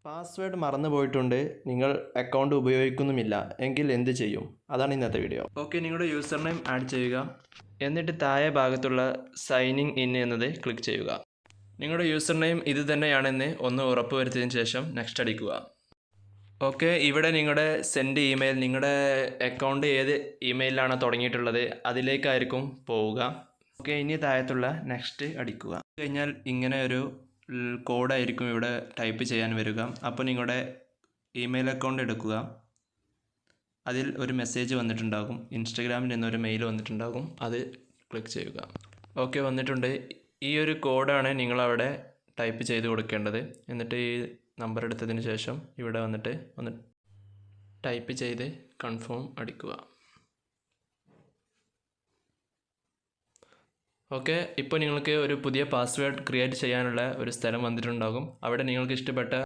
Password മറന്നു പോയിട്ടുണ്ട്, നിങ്ങൾ അക്കൗണ്ട് ഉപയോഗിക്കുന്നുമില്ല എങ്കിൽ എന്ത് ചെയ്യും? അതാണ് ഇന്നത്തെ വീഡിയോ. ഓക്കെ, നിങ്ങളുടെ യൂസർ നെയിം ആഡ് ചെയ്യുക. എന്നിട്ട് താഴെ ഭാഗത്തുള്ള സൈനിങ് ഇൻ എന്നത് ക്ലിക്ക് ചെയ്യുക. നിങ്ങളുടെ യൂസർ നെയിം ഇത് തന്നെയാണെന്ന് ഒന്ന് ഉറപ്പുവരുത്തിയതിന് ശേഷം നെക്സ്റ്റ് അടിക്കുക. ഓക്കെ, ഇവിടെ നിങ്ങളുടെ സെൻഡ് ഇമെയിൽ, നിങ്ങളുടെ അക്കൗണ്ട് ഏത് ഇമെയിലാണ് തുടങ്ങിയിട്ടുള്ളത് അതിലേക്കായിരിക്കും പോവുക. ഓക്കെ, ഇനി താഴത്തുള്ള നെക്സ്റ്റ് അടിക്കുക. കഴിഞ്ഞാൽ ഇങ്ങനെ ഒരു കോഡായിരിക്കും ഇവിടെ ടൈപ്പ് ചെയ്യാൻ വരിക. അപ്പോൾ നിങ്ങളുടെ ഇമെയിൽ അക്കൗണ്ട് എടുക്കുക. അതിൽ ഒരു മെസ്സേജ് വന്നിട്ടുണ്ടാകും, ഇൻസ്റ്റഗ്രാമിൽ നിന്നൊരു മെയിൽ വന്നിട്ടുണ്ടാകും, അത് ക്ലിക്ക് ചെയ്യുക. ഓക്കെ, വന്നിട്ടുണ്ട്. ഈ ഒരു കോഡാണ് നിങ്ങളവിടെ ടൈപ്പ് ചെയ്ത് കൊടുക്കേണ്ടത്. എന്നിട്ട് ഈ നമ്പർ എടുത്തതിന് ശേഷം ഇവിടെ വന്നിട്ട് ഒന്ന് ടൈപ്പ് ചെയ്ത് കൺഫേം അടിക്കുക. ഓക്കെ, ഇപ്പോൾ നിങ്ങൾക്ക് ഒരു പുതിയ പാസ്വേഡ് ക്രിയേറ്റ് ചെയ്യാനുള്ള ഒരു സ്ഥലം വന്നിട്ടുണ്ടാകും. അവിടെ നിങ്ങൾക്ക് ഇഷ്ടപ്പെട്ട